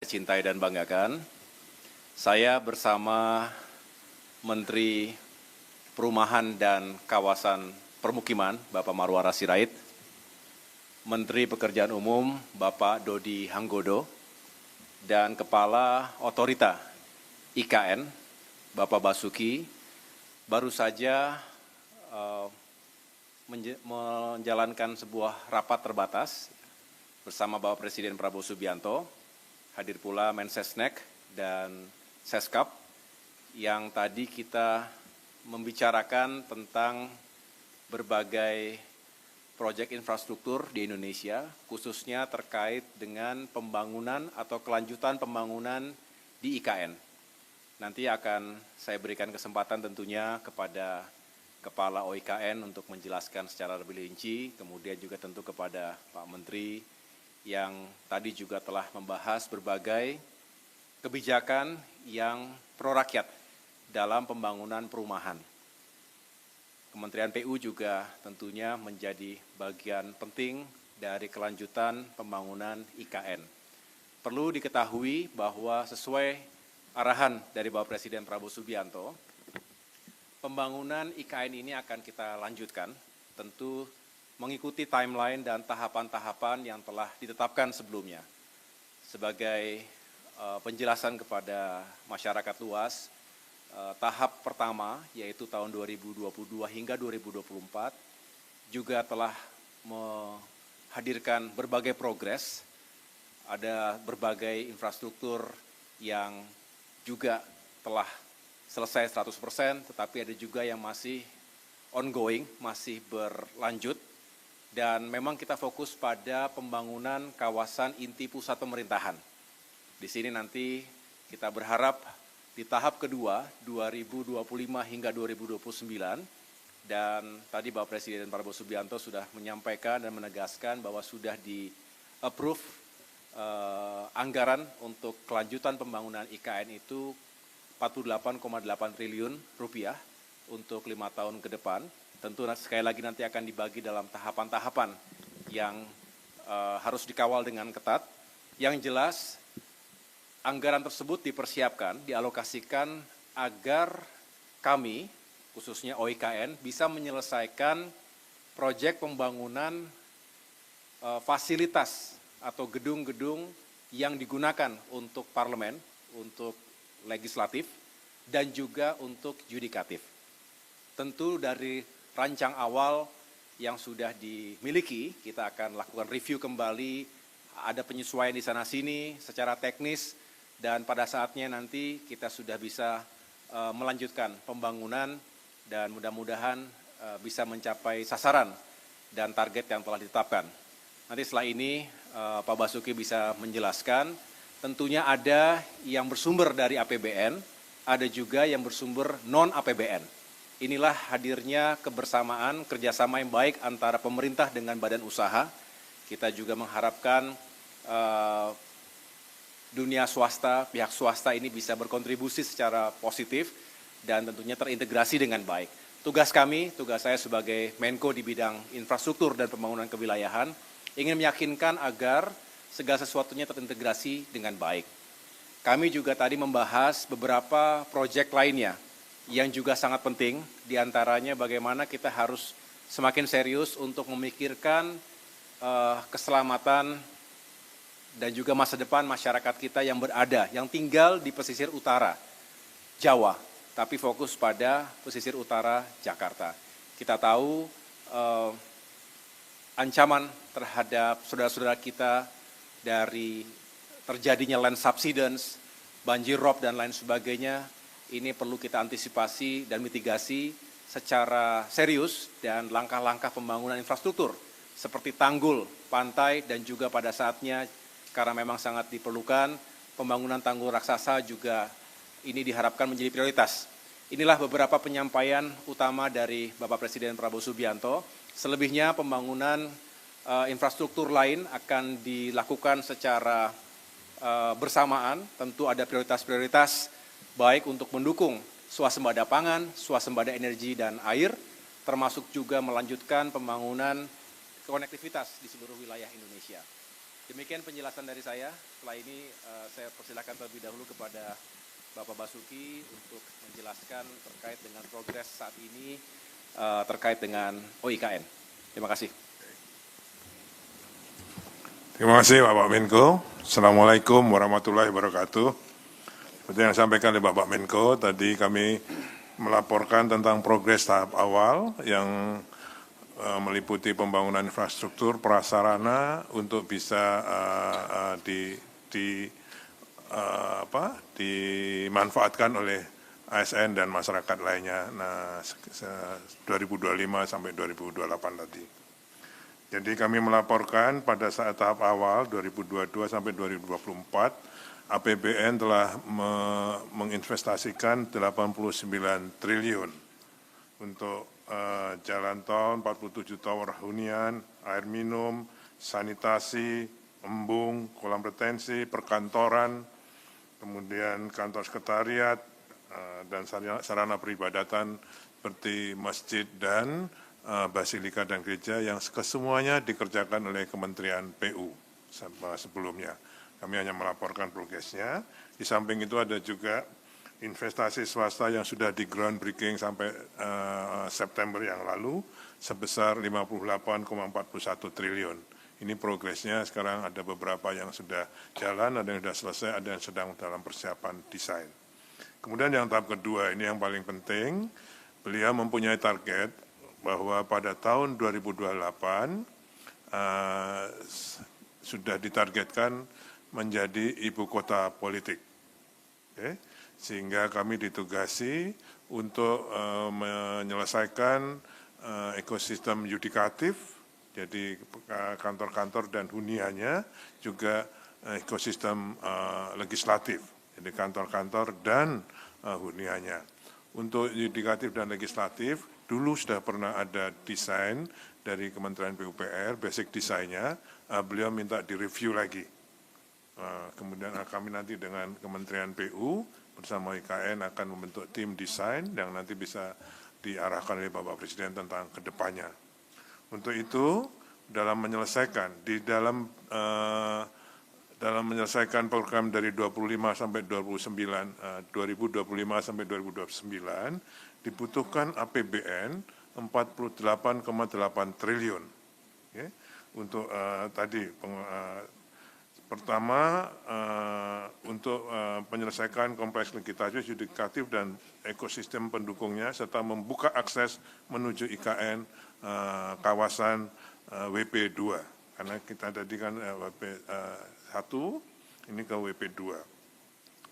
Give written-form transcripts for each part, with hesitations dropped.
Cintai dan banggakan, saya bersama Menteri Perumahan dan Kawasan Permukiman, Bapak Marwara Sirait, Menteri Pekerjaan Umum, Bapak Dodi Hanggodo, dan Kepala Otorita IKN, Bapak Basuki, baru saja menjalankan sebuah rapat terbatas bersama Bapak Presiden Prabowo Subianto. Hadir pula Mensesnek dan Seskap yang tadi kita membicarakan tentang berbagai proyek infrastruktur di Indonesia, khususnya terkait dengan pembangunan atau kelanjutan pembangunan di IKN. Nanti akan saya berikan kesempatan tentunya kepada Kepala OIKN untuk menjelaskan secara lebih rinci, kemudian juga tentu kepada Pak Menteri yang tadi juga telah membahas berbagai kebijakan yang pro-rakyat dalam pembangunan perumahan. Kementerian PU juga tentunya menjadi bagian penting dari kelanjutan pembangunan IKN. Perlu diketahui bahwa sesuai arahan dari Bapak Presiden Prabowo Subianto, pembangunan IKN ini akan kita lanjutkan, tentu mengikuti timeline dan tahapan-tahapan yang telah ditetapkan sebelumnya. Sebagai penjelasan kepada masyarakat luas, tahap pertama yaitu tahun 2022 hingga 2024 juga telah menghadirkan berbagai progres, ada berbagai infrastruktur yang juga telah selesai 100%, tetapi ada juga yang masih ongoing, masih berlanjut. Dan memang kita fokus pada pembangunan kawasan inti pusat pemerintahan. Di sini nanti kita berharap di tahap kedua, 2025 hingga 2029, dan tadi Bapak Presiden Prabowo Subianto sudah menyampaikan dan menegaskan bahwa sudah di-approve anggaran untuk kelanjutan pembangunan IKN itu 48,8 triliun rupiah untuk 5 tahun ke depan. Tentu sekali lagi nanti akan dibagi dalam tahapan-tahapan yang harus dikawal dengan ketat. Yang jelas, anggaran tersebut dipersiapkan, dialokasikan agar kami, khususnya OIKN, bisa menyelesaikan proyek pembangunan fasilitas atau gedung-gedung yang digunakan untuk parlemen, untuk legislatif, dan juga untuk yudikatif. Tentu dari rancang awal yang sudah dimiliki, kita akan lakukan review kembali, ada penyesuaian di sana-sini secara teknis, dan pada saatnya nanti kita sudah bisa melanjutkan pembangunan dan mudah-mudahan bisa mencapai sasaran dan target yang telah ditetapkan. Nanti setelah ini Pak Basuki bisa menjelaskan, tentunya ada yang bersumber dari APBN, ada juga yang bersumber non-APBN. Inilah hadirnya kebersamaan, kerjasama yang baik antara pemerintah dengan badan usaha. Kita juga mengharapkan dunia swasta, pihak swasta ini bisa berkontribusi secara positif dan tentunya terintegrasi dengan baik. Tugas kami, tugas saya sebagai Menko di bidang infrastruktur dan pembangunan kewilayahan, ingin meyakinkan agar segala sesuatunya terintegrasi dengan baik. Kami juga tadi membahas beberapa proyek lainnya yang juga sangat penting, diantaranya bagaimana kita harus semakin serius untuk memikirkan keselamatan dan juga masa depan masyarakat kita yang berada, yang tinggal di pesisir utara Jawa, tapi fokus pada pesisir utara Jakarta. Kita tahu ancaman terhadap saudara-saudara kita dari terjadinya land subsidence, banjir rob, dan lain sebagainya. Ini perlu kita antisipasi dan mitigasi secara serius dan langkah-langkah pembangunan infrastruktur seperti tanggul, pantai, dan juga pada saatnya karena memang sangat diperlukan pembangunan tanggul raksasa juga ini diharapkan menjadi prioritas. Inilah beberapa penyampaian utama dari Bapak Presiden Prabowo Subianto. Selebihnya pembangunan infrastruktur lain akan dilakukan secara bersamaan, tentu ada prioritas-prioritas baik untuk mendukung swasembada pangan, swasembada energi dan air, termasuk juga melanjutkan pembangunan konektivitas di seluruh wilayah Indonesia. Demikian penjelasan dari saya. Setelah ini saya persilakan terlebih dahulu kepada Bapak Basuki untuk menjelaskan terkait dengan progres saat ini terkait dengan OIKN. Terima kasih. Terima kasih Bapak Menko. Assalamualaikum warahmatullahi wabarakatuh. Seperti yang disampaikan oleh Bapak Menko, tadi kami melaporkan tentang progres tahap awal yang meliputi pembangunan infrastruktur prasarana untuk bisa dimanfaatkan oleh ASN dan masyarakat lainnya 2025 sampai 2028 tadi. Jadi kami melaporkan pada saat tahap awal 2022 sampai 2024 APBN telah menginvestasikan 89 triliun untuk jalan tol, 47 tower hunian, air minum, sanitasi, embung, kolam retensi, perkantoran, kemudian kantor sekretariat, dan sarana peribadatan seperti masjid dan basilika dan gereja yang kesemuanya dikerjakan oleh Kementerian PU sebelumnya. Kami hanya melaporkan progresnya. Di samping itu ada juga investasi swasta yang sudah di groundbreaking sampai September yang lalu sebesar 58,41 triliun. Ini progresnya sekarang ada beberapa yang sudah jalan, ada yang sudah selesai, ada yang sedang dalam persiapan desain. Kemudian yang tahap kedua, ini yang paling penting, beliau mempunyai target bahwa pada tahun 2028 sudah ditargetkan menjadi ibu kota politik. Okay? Sehingga kami ditugasi untuk menyelesaikan ekosistem yudikatif, jadi kantor-kantor dan huniannya, juga ekosistem legislatif, jadi kantor-kantor dan huniannya. Untuk yudikatif dan legislatif, dulu sudah pernah ada desain dari Kementerian PUPR, basic desainnya, beliau minta direview lagi. Kemudian kami nanti dengan Kementerian PU, bersama IKN akan membentuk tim desain yang nanti bisa diarahkan oleh Bapak Presiden tentang kedepannya. Untuk itu, dalam menyelesaikan menyelesaikan program dari 25 sampai 2025 sampai 2029 dibutuhkan APBN 48,8 triliun. Okay? Untuk tadi pertama untuk menyelesaikan kompleks legislatif, yudikatif dan ekosistem pendukungnya serta membuka akses menuju IKN kawasan WP2 karena kita tadi kan WP1 ini ke WP2.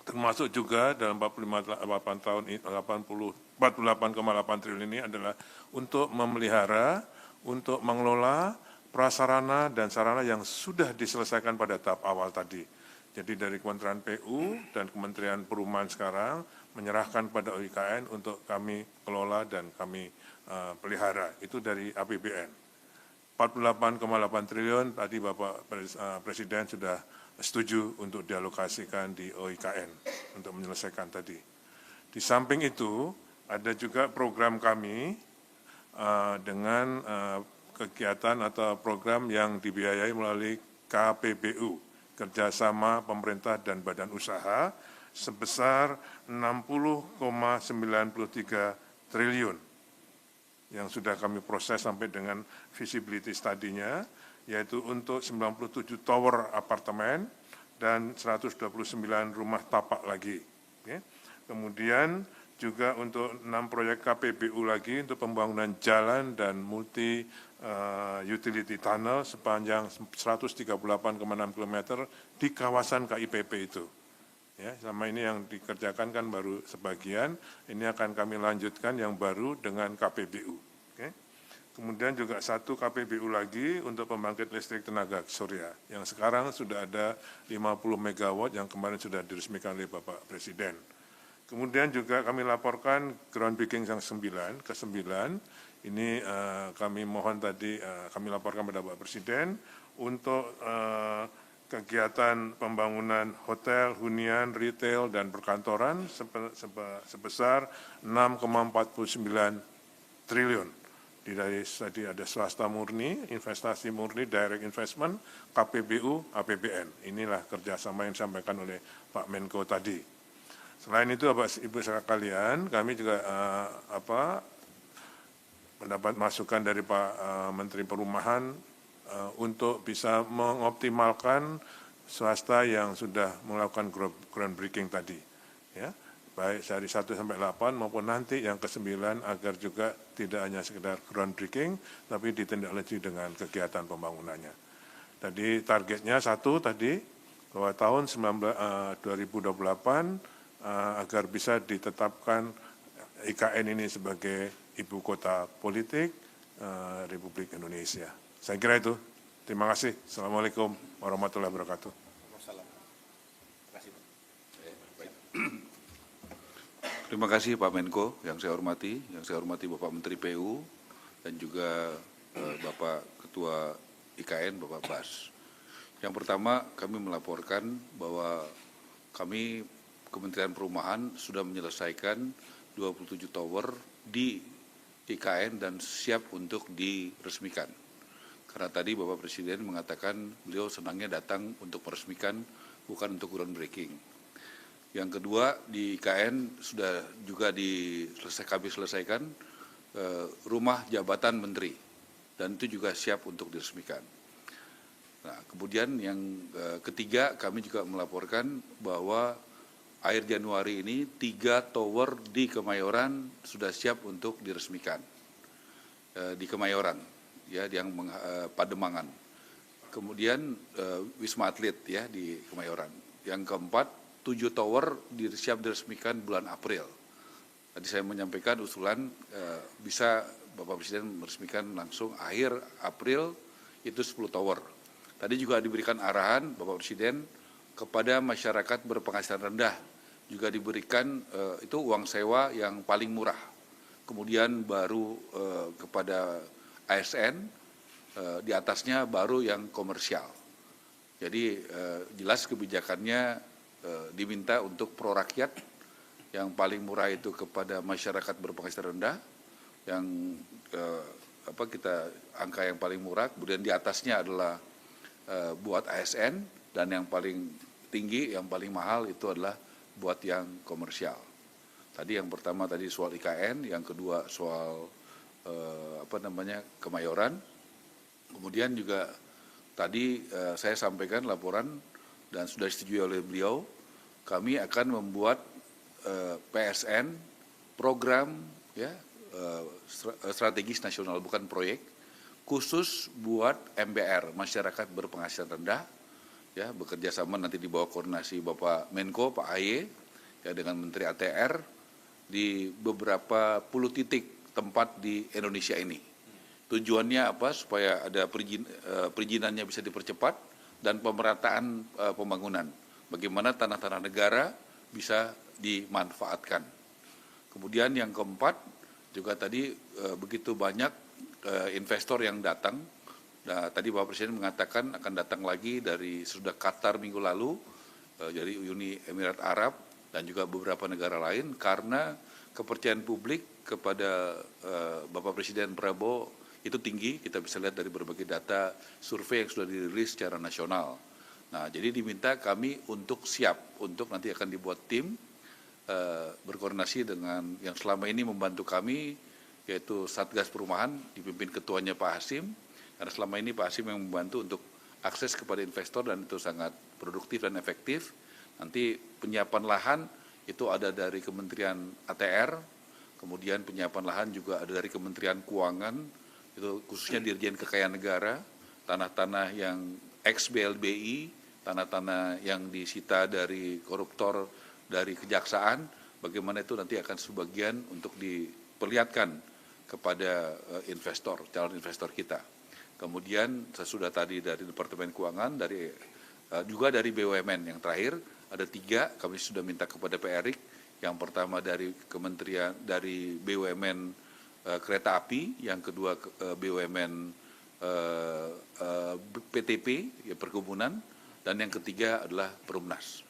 Termasuk juga dalam 48 tahun 48,8 triliun ini adalah untuk memelihara, untuk mengelola prasarana dan sarana yang sudah diselesaikan pada tahap awal tadi. Jadi dari Kementerian PU dan Kementerian Perumahan sekarang menyerahkan pada OIKN untuk kami kelola dan kami pelihara. Itu dari APBN. 48,8 triliun tadi Bapak Presiden sudah setuju untuk dialokasikan di OIKN untuk menyelesaikan tadi. Di samping itu ada juga program kami dengan kegiatan atau program yang dibiayai melalui KPBU, kerjasama pemerintah dan badan usaha, sebesar 60,93 triliun yang sudah kami proses sampai dengan feasibility study-nya, yaitu untuk 97 tower apartemen dan 129 rumah tapak lagi. Okay. Kemudian juga untuk 6 proyek KPBU lagi untuk pembangunan jalan dan multi utility tunnel sepanjang 138,6 km di kawasan KIPP itu. Ya, sama ini yang dikerjakan kan baru sebagian, ini akan kami lanjutkan yang baru dengan KPBU. Oke. Kemudian juga 1 KPBU lagi untuk pembangkit listrik tenaga surya, yang sekarang sudah ada 50 MW yang kemarin sudah diresmikan oleh Bapak Presiden. Kemudian juga kami laporkan groundbreaking yang ke-9, ini kami mohon tadi kami laporkan pada Bapak Presiden untuk kegiatan pembangunan hotel, hunian, retail, dan perkantoran sebesar 6,49 triliun Dari tadi ada swasta murni, investasi murni, direct investment, KPBU, APBN. Inilah kerjasama yang disampaikan oleh Pak Menko tadi. Selain itu, Bapak Ibu sekalian, kami juga mendapat masukan dari Pak Menteri Perumahan untuk bisa mengoptimalkan swasta yang sudah melakukan groundbreaking tadi, ya, baik dari 1 sampai 8 maupun nanti yang ke-9 agar juga tidak hanya sekedar groundbreaking, tapi ditindaklanjuti dengan kegiatan pembangunannya. Tadi targetnya tadi bahwa tahun 2028 agar bisa ditetapkan IKN ini sebagai ibu kota politik Republik Indonesia. Saya kira itu. Terima kasih. Assalamualaikum warahmatullahi wabarakatuh. Terima kasih Pak Menko yang saya hormati Bapak Menteri PU dan juga Bapak Ketua IKN, Bapak Bas. Yang pertama kami melaporkan bahwa kami Kementerian Perumahan sudah menyelesaikan 27 tower di IKN dan siap untuk diresmikan. Karena tadi Bapak Presiden mengatakan beliau senangnya datang untuk meresmikan, bukan untuk groundbreaking. Yang kedua, di IKN sudah juga kami selesaikan rumah jabatan menteri, dan itu juga siap untuk diresmikan. Nah, kemudian yang ketiga, kami juga melaporkan bahwa akhir Januari ini 3 tower di Kemayoran sudah siap untuk diresmikan. Di Kemayoran, ya, yang Pademangan. Kemudian Wisma Atlet, ya, di Kemayoran. Yang keempat, 7 tower siap diresmikan bulan April. Tadi saya menyampaikan usulan bisa Bapak Presiden meresmikan langsung akhir April itu 10 tower. Tadi juga diberikan arahan Bapak Presiden kepada masyarakat berpenghasilan rendah juga diberikan itu uang sewa yang paling murah. Kemudian baru kepada ASN, di atasnya baru yang komersial. Jadi jelas kebijakannya diminta untuk pro rakyat, yang paling murah itu kepada masyarakat berpenghasilan rendah, yang angka yang paling murah, kemudian di atasnya adalah buat ASN, dan yang paling tinggi, yang paling mahal itu adalah buat yang komersial. Tadi yang pertama tadi soal IKN, yang kedua soal Kemayoran. Kemudian juga tadi saya sampaikan laporan dan sudah disetujui oleh beliau, kami akan membuat PSN program, ya, strategis nasional, bukan proyek, khusus buat MBR, masyarakat berpenghasilan rendah, ya, bekerja sama nanti di bawah koordinasi Bapak Menko, Pak AY, ya, dengan Menteri ATR di beberapa puluh titik tempat di Indonesia ini. Tujuannya apa? Supaya ada perizinannya bisa dipercepat dan pemerataan pembangunan. Bagaimana tanah-tanah negara bisa dimanfaatkan. Kemudian yang keempat, juga tadi begitu banyak investor yang datang. Nah, tadi Bapak Presiden mengatakan akan datang lagi dari sudah Qatar minggu lalu, dari Uni Emirat Arab, dan juga beberapa negara lain, karena kepercayaan publik kepada Bapak Presiden Prabowo itu tinggi. Kita bisa lihat dari berbagai data survei yang sudah dirilis secara nasional. Nah, jadi diminta kami untuk siap, untuk nanti akan dibuat tim berkoordinasi dengan yang selama ini membantu kami, yaitu Satgas Perumahan, dipimpin ketuanya Pak Hasim, karena selama ini Pak Hasim yang membantu untuk akses kepada investor dan itu sangat produktif dan efektif. Nanti penyiapan lahan itu ada dari Kementerian ATR, kemudian penyiapan lahan juga ada dari Kementerian Keuangan, itu khususnya Dirjen Kekayaan Negara, tanah-tanah yang ex-BLBI, tanah-tanah yang disita dari koruptor dari kejaksaan, bagaimana itu nanti akan sebagian untuk diperlihatkan kepada investor, calon investor kita. Kemudian sesudah tadi dari Departemen Keuangan, juga dari BUMN yang terakhir, ada 3 kami sudah minta kepada Pak Erik. Yang pertama dari Kementerian, dari BUMN Kereta Api, yang kedua BUMN PTP, ya, perkebunan, dan yang ketiga adalah Perumnas.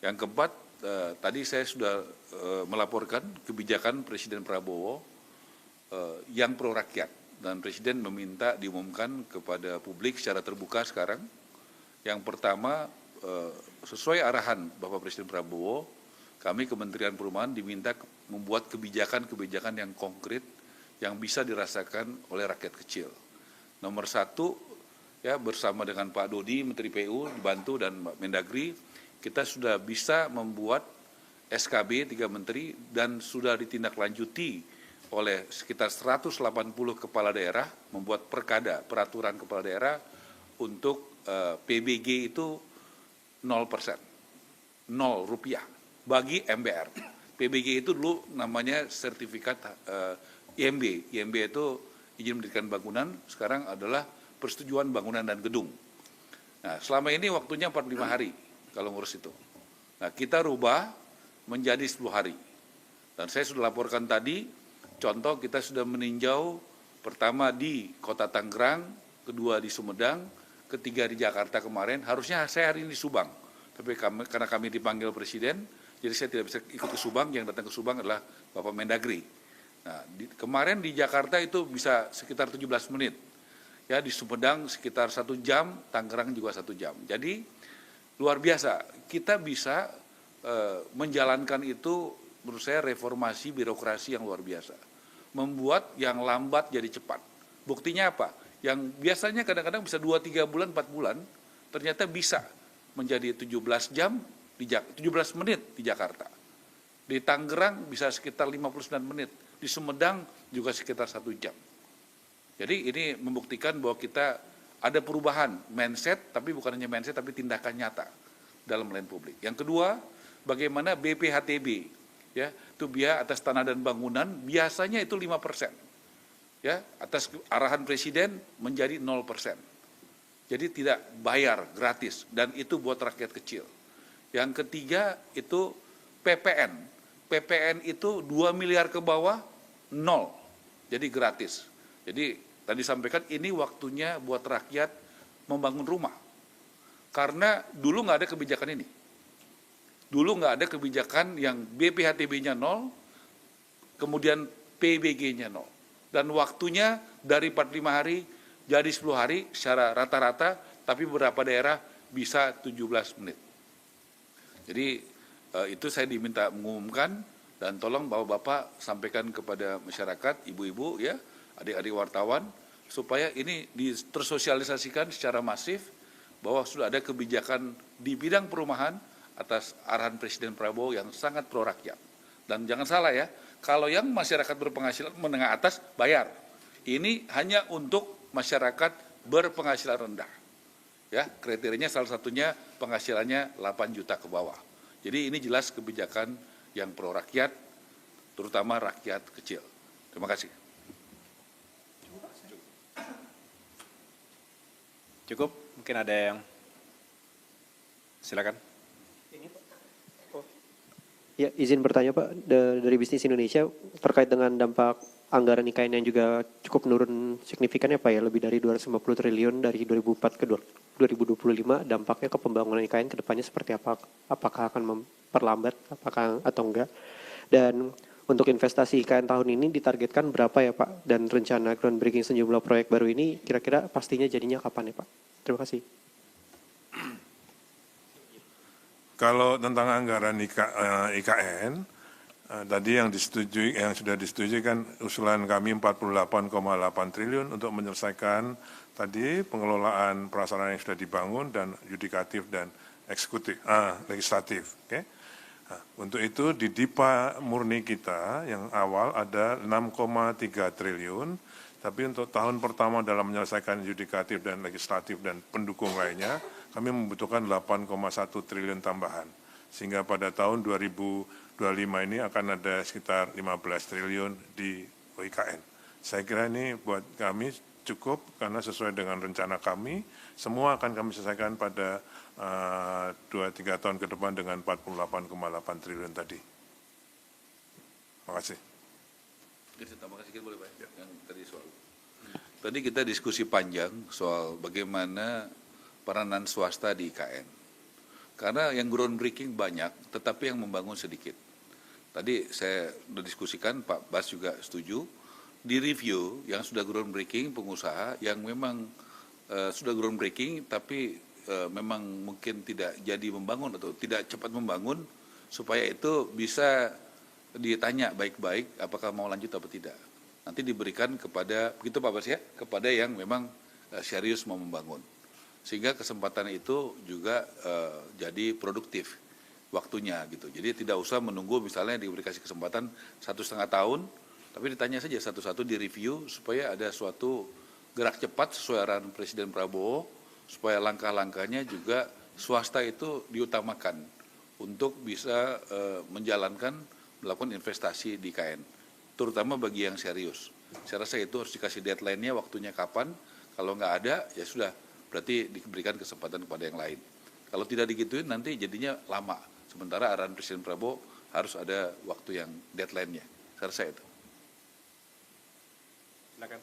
Yang keempat, tadi saya sudah melaporkan kebijakan Presiden Prabowo yang pro rakyat. dan Presiden meminta diumumkan kepada publik secara terbuka sekarang. Yang pertama, sesuai arahan Bapak Presiden Prabowo, kami Kementerian Perumahan diminta membuat kebijakan-kebijakan yang konkret yang bisa dirasakan oleh rakyat kecil. Nomor satu, ya bersama dengan Pak Dodi, Menteri PU, dibantu dan Mbak Mendagri, kita sudah bisa membuat SKB 3 menteri dan sudah ditindaklanjuti oleh sekitar 180 kepala daerah membuat peraturan kepala daerah untuk PBG itu 0%, 0 rupiah bagi MBR. PBG itu dulu namanya sertifikat IMB. IMB itu izin mendirikan bangunan, sekarang adalah persetujuan bangunan dan gedung. Nah, selama ini waktunya 45 hari kalau ngurus itu. Nah, kita rubah menjadi 10 hari. Dan saya sudah laporkan tadi, contoh kita sudah meninjau pertama di Kota Tangerang, kedua di Sumedang, ketiga di Jakarta kemarin. Harusnya saya hari ini di Subang, tapi karena kami dipanggil Presiden, jadi saya tidak bisa ikut ke Subang. Yang datang ke Subang adalah Bapak Mendagri. Nah, kemarin di Jakarta itu bisa sekitar 17 menit. Ya, di Sumedang sekitar 1 jam, Tangerang juga 1 jam. Jadi luar biasa. Kita bisa menjalankan itu, menurut saya reformasi birokrasi yang luar biasa. Membuat yang lambat jadi cepat. Buktinya apa? Yang biasanya kadang-kadang bisa 2-3 bulan, 4 bulan, ternyata bisa menjadi 17 jam, 17 menit di Jakarta. Di Tangerang bisa sekitar 59 menit. Di Sumedang juga sekitar 1 jam. Jadi ini membuktikan bahwa kita ada perubahan mindset, tapi bukan hanya mindset, tapi tindakan nyata dalam melayani publik. Yang kedua, bagaimana BPHTB, ya, itu biaya atas tanah dan bangunan biasanya itu 5%, ya, atas arahan Presiden menjadi 0%. Jadi tidak bayar, gratis, dan itu buat rakyat kecil. Yang ketiga itu PPN. PPN itu 2 miliar ke bawah, 0, jadi gratis. Jadi tadi sampaikan ini waktunya buat rakyat membangun rumah. Karena dulu nggak ada kebijakan ini. Dulu nggak ada kebijakan yang BPHTB-nya 0, kemudian PBG-nya 0. Dan waktunya dari 45 hari jadi 10 hari secara rata-rata, tapi beberapa daerah bisa 17 menit. Jadi itu saya diminta mengumumkan, dan tolong Bapak-Bapak sampaikan kepada masyarakat, ibu-ibu, ya, adik-adik wartawan, supaya ini tersosialisasikan secara masif bahwa sudah ada kebijakan di bidang perumahan atas arahan Presiden Prabowo yang sangat pro rakyat. Dan jangan salah ya, kalau yang masyarakat berpenghasilan menengah atas bayar. Ini hanya untuk masyarakat berpenghasilan rendah. Ya, kriterianya salah satunya penghasilannya 8 juta ke bawah. Jadi ini jelas kebijakan yang pro rakyat, terutama rakyat kecil. Terima kasih. Cukup? Mungkin ada yang silakan. Ya, izin bertanya Pak, dari Bisnis Indonesia terkait dengan dampak anggaran IKN yang juga cukup menurun signifikan ya Pak ya, lebih dari 250 triliun dari 2004 ke 2025, dampaknya ke pembangunan IKN ke depannya seperti apa? Apakah akan memperlambat, apakah atau enggak? Dan untuk investasi IKN tahun ini ditargetkan berapa ya Pak? Dan rencana groundbreaking sejumlah proyek baru ini kira-kira pastinya jadinya kapan ya Pak? Terima kasih. Kalau tentang anggaran IKN, tadi yang sudah disetujui kan usulan kami 48,8 triliun untuk menyelesaikan tadi pengelolaan prasarana yang sudah dibangun dan yudikatif dan eksekutif, legislatif. Okay? Nah, untuk itu di DIPA murni kita yang awal ada 6,3 triliun, tapi untuk tahun pertama dalam menyelesaikan yudikatif dan legislatif dan pendukung lainnya, kami membutuhkan 8,1 triliun tambahan. Sehingga pada tahun 2025 ini akan ada sekitar 15 triliun di IKN. Saya kira ini buat kami cukup karena sesuai dengan rencana kami, semua akan kami selesaikan pada 2-3 tahun ke depan dengan 48,8 triliun tadi. Terima kasih. Terima kasih, boleh Pak? Yang tadi soal. Tadi kita diskusi panjang soal bagaimana peranan swasta di IKN. Karena yang groundbreaking banyak, tetapi yang membangun sedikit. Tadi saya sudah diskusikan, Pak Bas juga setuju, di review yang sudah groundbreaking, pengusaha yang memang sudah groundbreaking tapi memang mungkin tidak jadi membangun atau tidak cepat membangun, supaya itu bisa ditanya baik-baik apakah mau lanjut atau tidak. Nanti diberikan kepada, begitu Pak Bas ya, kepada yang memang serius mau membangun. Sehingga kesempatan itu juga jadi produktif waktunya gitu. Jadi tidak usah menunggu misalnya diberi kesempatan 1,5 tahun, tapi ditanya saja satu-satu di review supaya ada suatu gerak cepat sesuai arahan Presiden Prabowo, supaya langkah-langkahnya juga swasta itu diutamakan untuk bisa melakukan investasi di IKN, terutama bagi yang serius. Saya rasa itu harus dikasih deadline-nya, waktunya kapan. Kalau nggak ada, ya sudah, berarti diberikan kesempatan kepada yang lain. Kalau tidak digituin, nanti jadinya lama. Sementara arahan Presiden Prabowo harus ada waktu yang deadline-nya. Saya rasa itu. Silakan.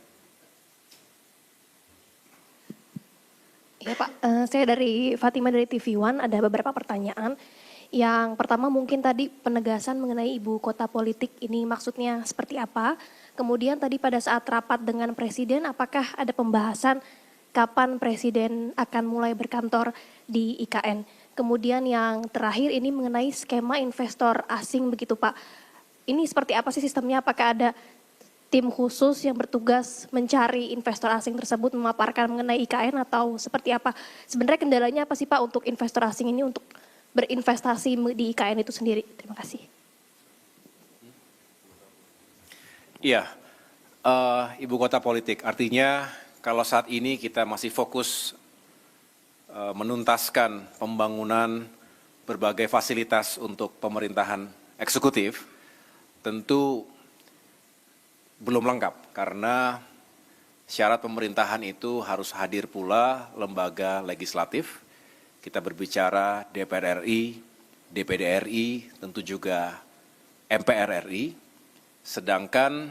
Ya Pak, saya dari Fatima dari TV One, ada beberapa pertanyaan. Yang pertama mungkin tadi penegasan mengenai ibu kota politik ini maksudnya seperti apa. Kemudian tadi pada saat rapat dengan Presiden, apakah ada pembahasan kapan Presiden akan mulai berkantor di IKN. Kemudian yang terakhir ini mengenai skema investor asing begitu Pak. Ini seperti apa sih sistemnya, apakah ada tim khusus yang bertugas mencari investor asing tersebut, memaparkan mengenai IKN atau seperti apa? Sebenarnya kendalanya apa sih Pak untuk investor asing ini untuk berinvestasi di IKN itu sendiri? Terima kasih. Iya, ibu kota politik. Artinya kalau saat ini kita masih fokus menuntaskan pembangunan berbagai fasilitas untuk pemerintahan eksekutif, tentu belum lengkap karena syarat pemerintahan itu harus hadir pula lembaga legislatif. Kita berbicara DPR RI, DPD RI, tentu juga MPR RI. Sedangkan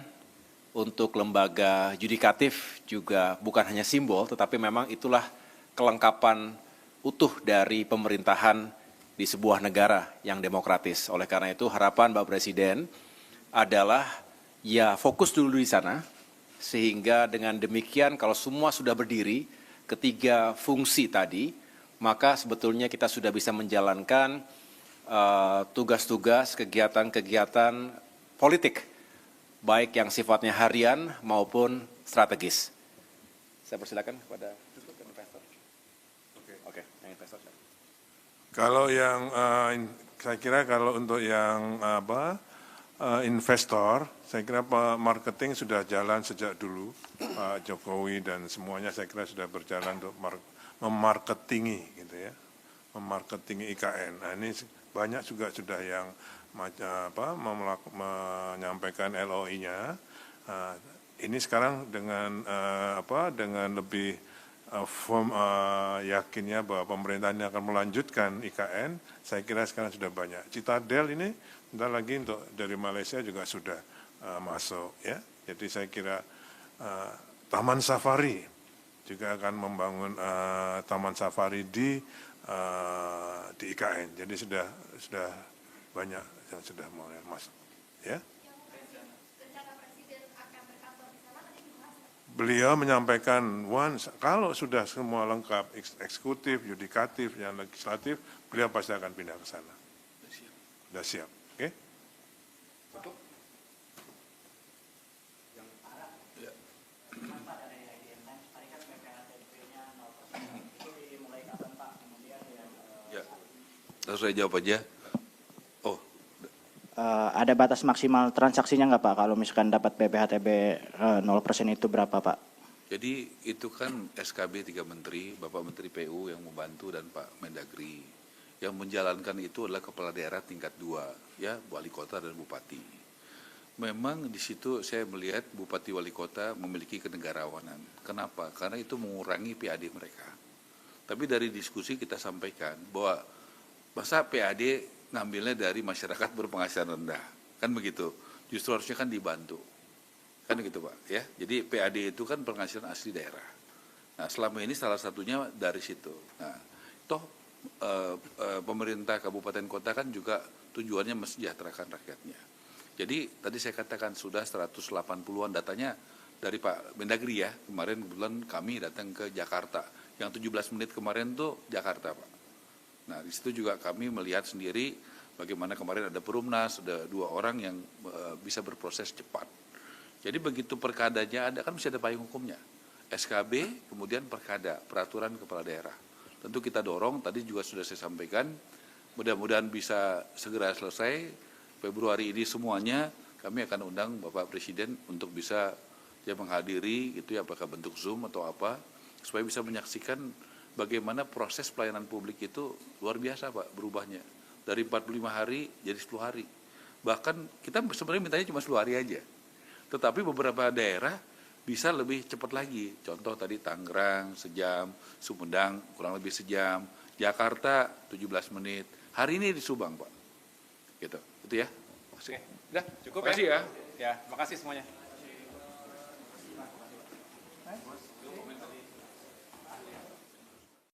untuk lembaga yudikatif juga bukan hanya simbol, tetapi memang itulah kelengkapan utuh dari pemerintahan di sebuah negara yang demokratis. Oleh karena itu harapan Bapak Presiden adalah ya fokus dulu di sana, sehingga dengan demikian kalau semua sudah berdiri, ketiga fungsi tadi, maka sebetulnya kita sudah bisa menjalankan tugas-tugas, kegiatan-kegiatan politik, baik yang sifatnya harian maupun strategis. Saya persilakan kepada investor. Oke, yang investor. Kalau yang saya kira kalau untuk yang investor, saya kira marketing sudah jalan sejak dulu, Pak Jokowi dan semuanya saya kira sudah berjalan untuk memarketingi gitu ya, memarketingi IKN. Nah ini banyak juga sudah yang menyampaikan LOI-nya. Ini sekarang dengan lebih yakinnya bahwa pemerintah ini akan melanjutkan IKN, saya kira sekarang sudah banyak. Citadel ini bentar lagi untuk dari Malaysia juga sudah masuk ya. Jadi saya kira Taman Safari juga akan membangun Taman Safari di IKN. Jadi sudah banyak yang sudah mulai masuk ya. Beliau menyampaikan kalau sudah semua lengkap, eksekutif, yudikatif, yang legislatif, beliau pasti akan pindah ke sana. Sudah siap, oke? Ya, lalu saya jawab aja. Ada batas maksimal transaksinya nggak Pak? Kalau misalkan dapat PPHTB 0% itu berapa Pak? Jadi itu kan SKB 3 Menteri, Bapak Menteri PU yang membantu dan Pak Mendagri. Yang menjalankan itu adalah kepala daerah tingkat 2, ya, wali kota dan bupati. Memang di situ saya melihat bupati wali kota memiliki kenegarawanan. Kenapa? Karena itu mengurangi PAD mereka. Tapi dari diskusi kita sampaikan bahwa masa PAD ngambilnya dari masyarakat berpenghasilan rendah, kan begitu. Justru harusnya kan dibantu, kan gitu Pak, ya. Jadi PAD itu kan penghasilan asli daerah. Nah selama ini salah satunya dari situ. Nah toh pemerintah kabupaten kota kan juga tujuannya mensejahterakan rakyatnya. Jadi tadi saya katakan sudah 180-an datanya dari Pak Mendagri ya. Kemarin kebetulan kami datang ke Jakarta. Yang 17 menit kemarin tuh Jakarta, Pak. Nah, di situ juga kami melihat sendiri bagaimana kemarin ada Perumnas, ada 2 orang yang bisa berproses cepat. Jadi begitu perkadanya ada, kan mesti ada payung hukumnya. SKB, kemudian perkada, peraturan kepala daerah. Tentu kita dorong, tadi juga sudah saya sampaikan, mudah-mudahan bisa segera selesai. Februari ini semuanya kami akan undang Bapak Presiden untuk bisa ya menghadiri, itu ya apakah bentuk Zoom atau apa, supaya bisa menyaksikan bagaimana proses pelayanan publik itu luar biasa Pak berubahnya. Dari 45 hari jadi 10 hari. Bahkan kita sebenarnya mintanya cuma 10 hari aja. Tetapi beberapa daerah bisa lebih cepat lagi. Contoh tadi Tangerang sejam, Sumedang kurang lebih sejam, Jakarta 17 menit. Hari ini di Subang, Pak. Gitu. Itu ya. Oke, udah cukup Makasih ya. Ya, makasih semuanya.